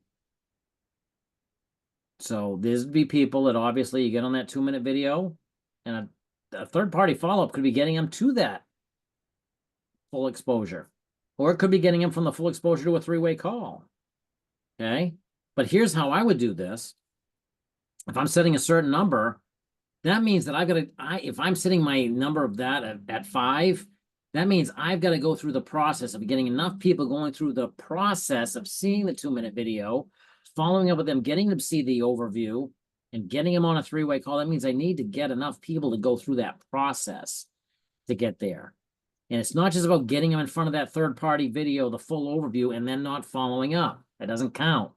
So there'd be people that obviously you get on that 2-minute video, and a third-party follow-up could be getting them to that full exposure, or it could be getting them from the full exposure to a 3-way call. Okay. But here's how I would do this. If I'm setting a certain number, that means that if I'm setting my number of that at 5, that means I've got to go through the process of getting enough people going through the process of seeing the 2-minute video, following up with them, getting them to see the overview, and getting them on a 3-way call. That means I need to get enough people to go through that process to get there. And it's not just about getting them in front of that third-party video, the full overview, and then not following up. That doesn't count.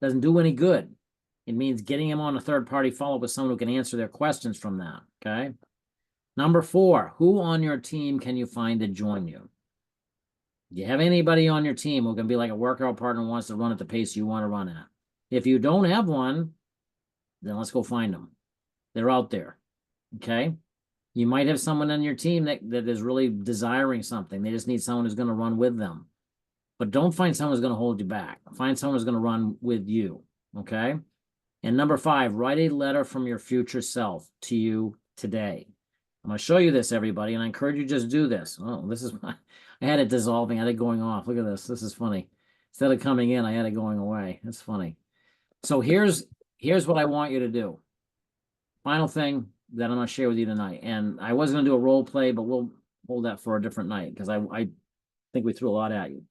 Doesn't do any good. It means getting them on a third-party follow-up with someone who can answer their questions from that, okay? Number 4, who on your team can you find to join you? Do you have anybody on your team who can be like a workout partner who wants to run at the pace you want to run at? If you don't have one, then let's go find them. They're out there, okay? You might have someone on your team that is really desiring something. They just need someone who's going to run with them. But don't find someone who's going to hold you back. Find someone who's going to run with you, okay? And number 5, write a letter from your future self to you today. I'm going to show you this, everybody, and I encourage you to just do this. Oh, this is I had it dissolving. I had it going off. Look at this. This is funny. Instead of coming in, I had it going away. That's funny. So here's what I want you to do. Final thing that I'm going to share with you tonight. And I was going to do a role play, but we'll hold that for a different night because I think we threw a lot at you.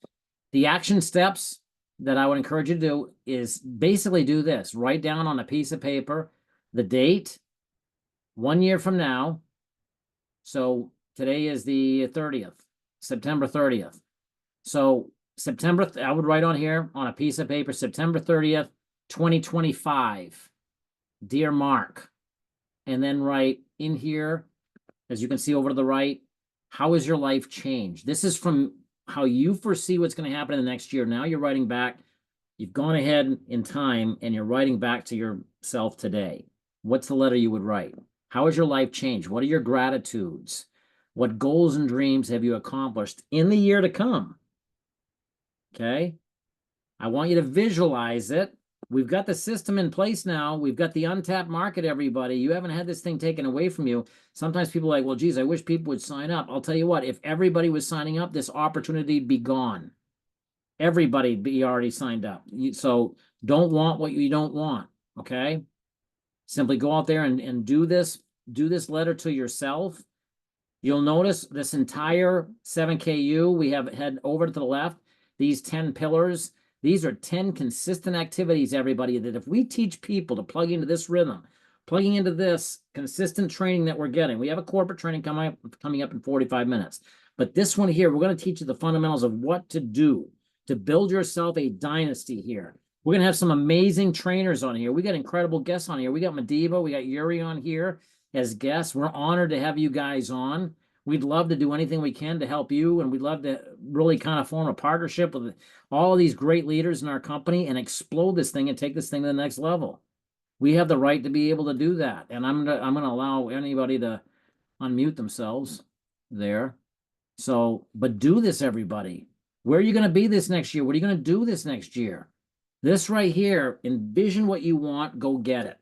The action steps that I would encourage you to do is basically do this. Write down on a piece of paper the date 1 year from now. So today is the 30th, September 30th. So I would write on here on a piece of paper, September 30th, 2025, dear Mark. And then write in here, as you can see over to the right, how has your life changed? This is from how you foresee what's going to happen in the next year. Now you're writing back. You've gone ahead in time and you're writing back to yourself today. What's the letter you would write? How has your life changed? What are your gratitudes? What goals and dreams have you accomplished in the year to come? Okay. I want you to visualize it. We've got the system in place now. We've got the untapped market, everybody. You haven't had this thing taken away from you. Sometimes people are like, well, geez, I wish people would sign up. I'll tell you what, if everybody was signing up, this opportunity would be gone. Everybody be already signed up. So don't want what you don't want, okay? Simply go out there and do this letter to yourself. You'll notice this entire 7KU, we have head over to the left, these 10 pillars. These are 10 consistent activities, everybody, that if we teach people to plug into this rhythm, plugging into this consistent training that we're getting, we have a corporate training coming up in 45 minutes. But this one here, we're going to teach you the fundamentals of what to do to build yourself a dynasty here. We're going to have some amazing trainers on here. We got incredible guests on here. We got Madiba, we got Yuri on here as guests. We're honored to have you guys on. We'd love to do anything we can to help you, and we'd love to really kind of form a partnership with all of these great leaders in our company and explode this thing and take this thing to the next level. We have the right to be able to do that, and I'm gonna allow anybody to unmute themselves there. So, but do this, everybody. Where are you going to be this next year? What are you going to do this next year? This right here, envision what you want, go get it.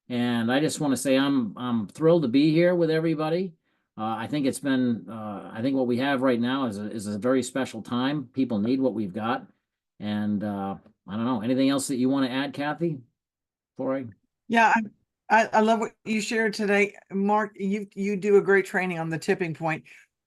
And I just want to say I'm thrilled to be here with everybody. I think it's been, I think what we have right now is a very special time. People need what we've got. And I don't know, anything else that you want to add, Kathy? Yeah, I love what you shared today. Mark, you do a great training on the tipping point.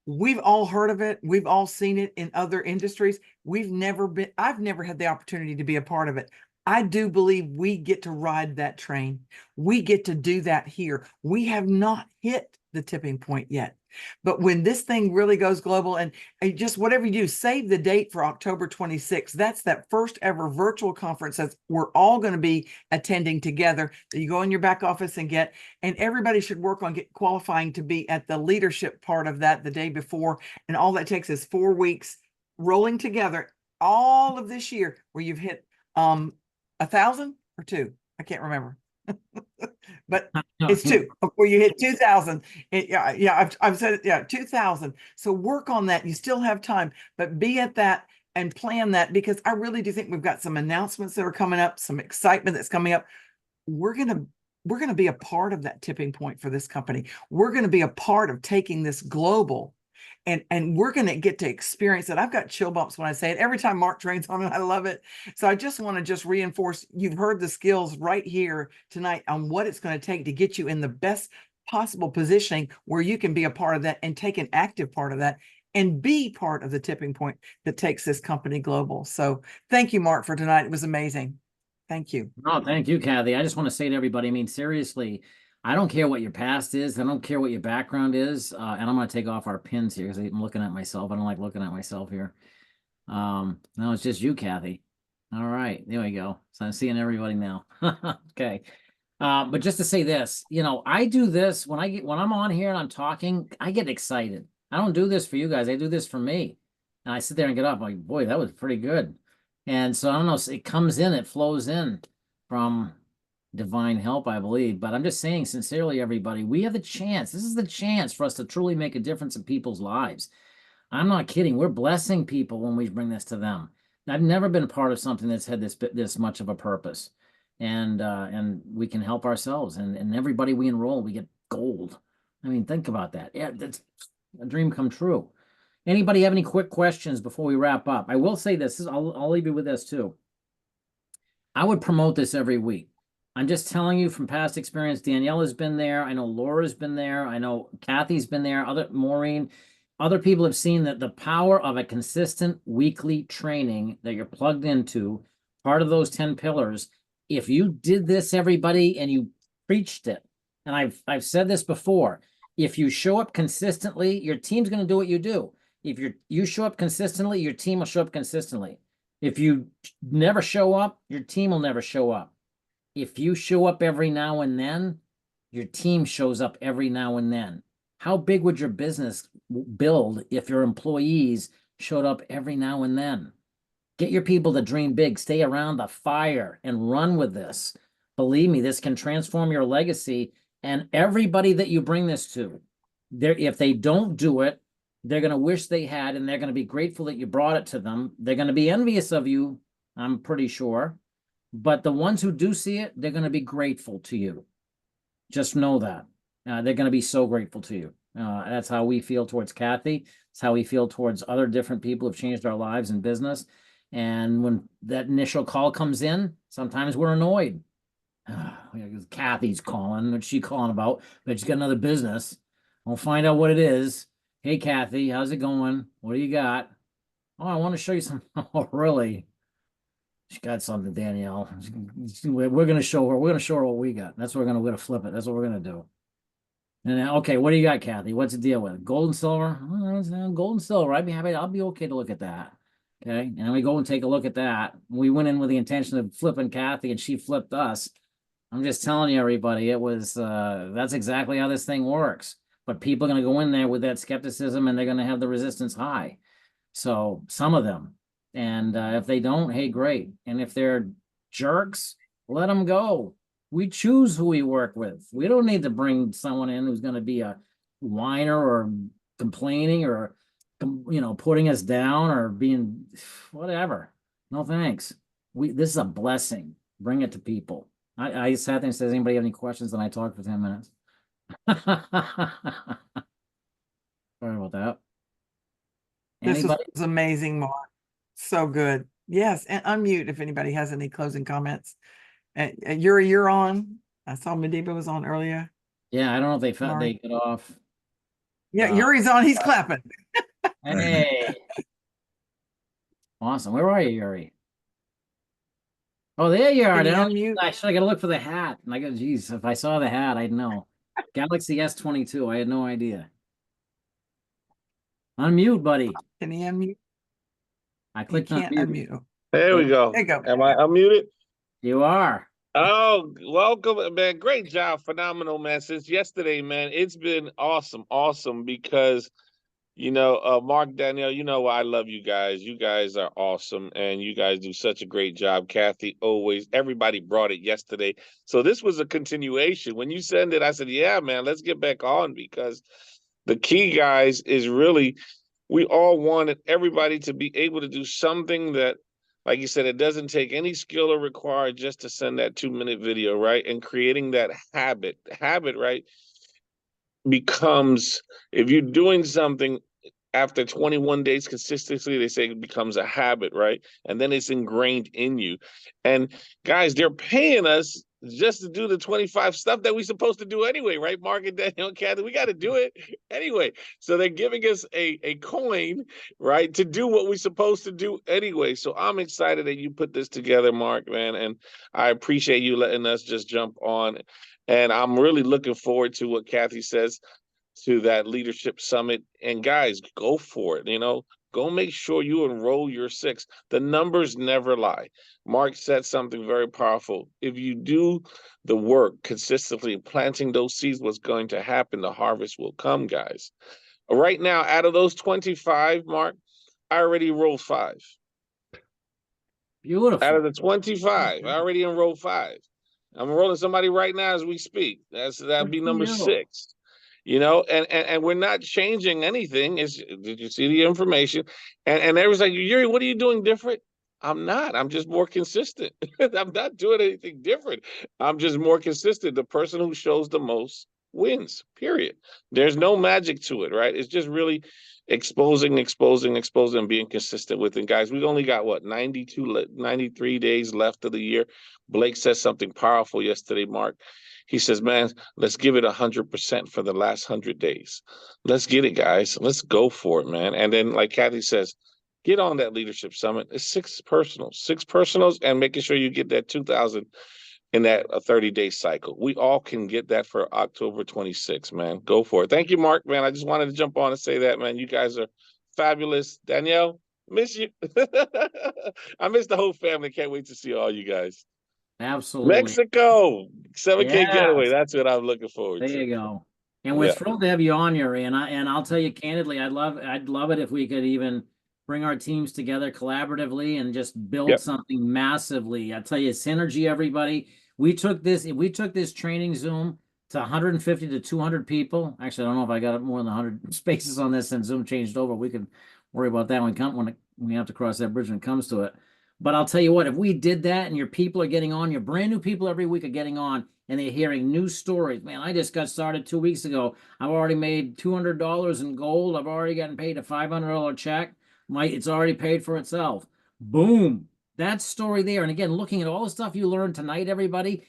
We've all heard of it. We've all seen it in other industries. I've never had the opportunity to be a part of it. I do believe we get to ride that train. We get to do that here. We have not hit the tipping point yet. But when this thing really goes global, and just whatever you do, save the date for October 26th. That's that first ever virtual conference that we're all going to be attending together. That you go in your back office and get, and everybody should work on qualifying to be at the leadership part of that the day before. And all that takes is 4 weeks rolling together all of this year where you've hit 1,000 or 2. I can't remember. But it's 2 where you hit 2,000. I've said it. Yeah, 2,000. So work on that. You still have time, but be at that and plan that, because I really do think we've got some announcements that are coming up, some excitement that's coming up. We're gonna be a part of that tipping point for this company. We're going to be a part of taking this global. And we're going to get to experience it. I've got chill bumps when I say it. Every time Mark trains on it, I love it. So I just want to reinforce, you've heard the skills right here tonight on what it's going to take to get you in the best possible positioning where you can be a part of that and take an active part of that and be part of the tipping point that takes this company global. So thank you, Mark, for tonight. It was amazing. Thank you. Oh, thank you, Kathy. I just want to say to everybody, I mean, seriously, I don't care what your past is. I don't care what your background is. And I'm going to take off our pins here because I'm looking at myself. I don't like looking at myself here. No, it's just you, Kathy. All right, there we go. So I'm seeing everybody now. Okay. But just to say this, you know, I do this when I'm on here and I'm talking, I get excited. I don't do this for you guys. I do this for me. And I sit there and get up I'm like, boy, that was pretty good. And so I don't know, it comes in, it flows in from divine help, I believe. But I'm just saying sincerely, everybody, we have the chance. This is the chance for us to truly make a difference in people's lives. I'm not kidding. We're blessing people when we bring this to them. I've never been part of something that's had this much of a purpose. And we can help ourselves. And everybody we enroll, we get gold. I mean, think about that. Yeah, that's a dream come true. Anybody have any quick questions before we wrap up? I will say this. I'll leave you with this too. I would promote this every week. I'm just telling you from past experience, Danielle has been there. I know Laura's been there. I know Kathy's been there. Maureen, other people have seen that the power of a consistent weekly training that you're plugged into, part of those 10 pillars. If you did this, everybody, and you preached it, and I've said this before, if you show up consistently, your team's going to do what you do. If you show up consistently, your team will show up consistently. If you never show up, your team will never show up. If you show up every now and then, your team shows up every now and then. How big would your business build if your employees showed up every now and then? Get your people to dream big, stay around the fire and run with this. Believe me, this can transform your legacy and everybody that you bring this to. if they don't do it, they're going to wish they had, and they're going to be grateful that you brought it to them. They're going to be envious of you, I'm pretty sure. But the ones who do see it, they're going to be grateful to you. Just know that. They're going to be so grateful to you. That's how we feel towards Kathy. It's how we feel towards other different people who've changed our lives in business. And when that initial call comes in, sometimes we're annoyed. Kathy's calling. What's she calling about? But she's got another business. We'll find out what it is. Hey, Kathy, how's it going? What do you got? Oh, I want to show you some. Oh, really? She got something, Danielle. We're going to show her. We're going to show her what we got. That's what we're going to flip it. That's what we're going to do. And then, okay, what do you got, Kathy? What's the deal with it? Gold and silver? Gold and silver. I'd be happy. I'll be okay to look at that. Okay. And then we go and take a look at that. We went in with the intention of flipping Kathy, and she flipped us. I'm just telling you, everybody, it was, that's exactly how this thing works. But people are going to go in there with that skepticism, and they're going to have the resistance high. So some of them. And if they don't, hey, great. And if they're jerks, let them go. We choose who we work with. We don't need to bring someone in who's going to be a whiner or complaining or, putting us down or being whatever. No, thanks. This is a blessing. Bring it to people. I sat there and said, does anybody have any questions? And I talked for 10 minutes. Sorry about that. This Anybody? was amazing, Mark. So good. Yes, and unmute if anybody has any closing comments. Yuri, you're on. I saw Mediba was on earlier. Yeah, I don't know if they felt Mark. they get off. Yeah, Yuri's on. He's clapping. Hey. Awesome. Where are you, Yuri? Oh, there you are. Can you unmute? Actually, I gotta look for the hat. And I got, geez, if I saw the hat, I'd know. Galaxy S22. I had no idea. Unmute, buddy. Can he unmute? I He clicked on can't mute. unmute. There we go. There you go. Am I unmuted? You are. Oh, welcome, man. Great job. Phenomenal, man. Since yesterday, man, it's been awesome because, Mark, Danielle, I love you guys. You guys are awesome, and you guys do such a great job. Kathy, always. Everybody brought it yesterday. So this was a continuation. When you send it, I said, yeah, man, let's get back on because the key, guys, is really we all wanted everybody to be able to do something that, like you said, it doesn't take any skill or require just to send that 2-minute video, right? And creating that habit, right, becomes, if you're doing something after 21 days consistently, they say it becomes a habit, right? And then it's ingrained in you. And guys, they're paying us just to do the 25 stuff that we're supposed to do anyway, right? Mark and Daniel and Kathy, we got to do it anyway. So they're giving us a coin, right, to do what we're supposed to do anyway. So I'm excited that you put this together, Mark, man. And I appreciate you letting us just jump on. And I'm really looking forward to what Kathy says to that leadership summit. And guys, go for it. Go make sure you enroll your 6. The numbers never lie. Mark said something very powerful. If you do the work consistently, planting those seeds, what's going to happen? The harvest will come, guys. Right now, out of those 25, Mark, I already enrolled 5. Beautiful. Out of the 25, I already enrolled 5. I'm enrolling somebody right now as we speak. That'll be number 6. And we're not changing anything. Did you see the information? And everyone's like, Yuri, what are you doing different? I'm not. I'm just more consistent. I'm not doing anything different. I'm just more consistent. The person who shows the most wins, period. There's no magic to it, right? It's just really exposing, and being consistent with it. Guys, we've only got, 93 days left of the year. Blake says something powerful yesterday, Mark. He says, man, let's give it 100% for the last 100 days. Let's get it, guys. Let's go for it, man. And then, like Kathy says, get on that leadership summit. It's 6 personals, and making sure you get that 2,000 in that 30-day cycle. We all can get that for October 26th, man. Go for it. Thank you, Mark, man. I just wanted to jump on and say that, man. You guys are fabulous. Danielle, miss you. I miss the whole family. Can't wait to see all you guys. Absolutely. Mexico, 7K Yes. getaway. That's what I'm looking forward to. There you go. And we're thrilled to have you on, Yuri. And I'll tell you candidly, I'd love it if we could even bring our teams together collaboratively and just build something massively. I tell you, synergy, everybody. We took this training Zoom to 150 to 200 people. Actually, I don't know if I got more than 100 spaces on this and Zoom changed over. We can worry about that when we have to cross that bridge when it comes to it. But I'll tell you what, if we did that and your people are getting on, your brand new people every week are getting on and they're hearing new stories. Man, I just got started 2 weeks ago. I've already made $200 in gold. I've already gotten paid a $500 check. It's already paid for itself. Boom. That story there. And again, looking at all the stuff you learned tonight, everybody,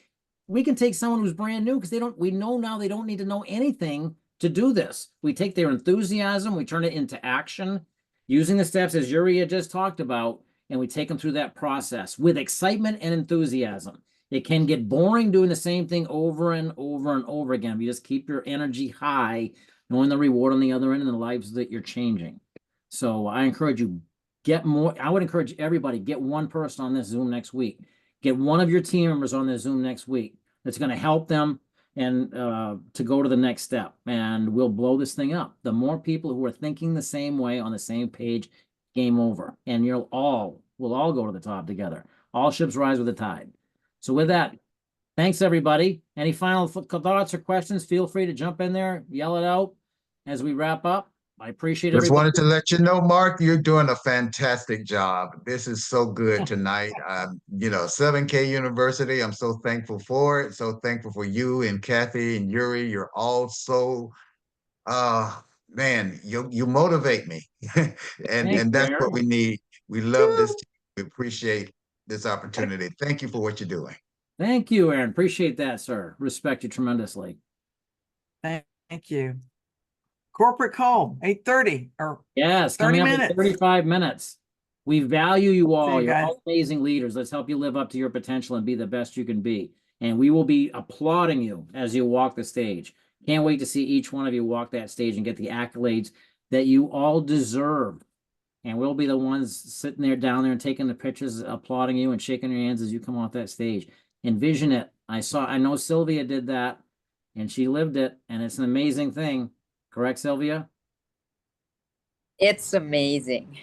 we can take someone who's brand new because we know now they don't need to know anything to do this. We take their enthusiasm, we turn it into action using the steps as Yuri had just talked about, and we take them through that process with excitement and enthusiasm. It can get boring doing the same thing over and over and over again. You just keep your energy high, knowing the reward on the other end and the lives that you're changing. So I encourage you, get more. I would encourage everybody, get one person on this Zoom next week. Get one of your team members on this Zoom next week. That's going to help them and to go to the next step. And we'll blow this thing up. The more people who are thinking the same way on the same page, game over. And we'll all go to the top together. All ships rise with the tide. So with that, thanks everybody. Any final thoughts or questions? Feel free to jump in there, yell it out as we wrap up. I appreciate Just everybody. wanted to let you know, Mark, you're doing a fantastic job. This is so good tonight. 7K University, I'm so thankful for it. So thankful for you and Kathy and Yuri. You're all so, man, you motivate me. and that's what we need. We love this team. We appreciate this opportunity. Thank you for what you're doing. Thank you, Aaron. Appreciate that, sir. Respect you tremendously. Thank you. Corporate call, 8:30 or Yes, 30 coming up in minutes. 35 minutes. We value you all. you You're guys. all amazing leaders. Let's help you live up to your potential and be the best you can be. And we will be applauding you as you walk the stage. Can't wait to see each one of you walk that stage and get the accolades that you all deserve. And we'll be the ones sitting there down there and taking the pictures, applauding you and shaking your hands as you come off that stage. Envision it. I know Sylvia did that and she lived it, and it's an amazing thing. Correct, Sylvia? It's amazing.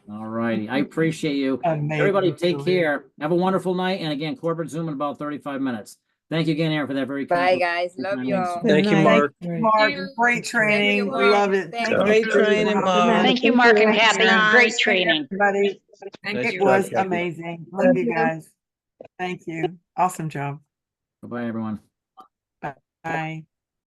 All righty. I appreciate you. Amazing, Everybody take Sylvia. care. Have a wonderful night. And again, corporate Zoom in about 35 minutes. Thank you again, Aaron, for that very Bye, kind. guys. Love you all. Thank you, Mark. Mark, great training. Mark. Love it. Thank Thank you. Great training, Mark. Thank you, Mark and Kathy. Yeah. Great training. Everybody. Nice It job, was Kathy. amazing. Love you guys. Thank you. Awesome job. Bye-bye, everyone. Bye.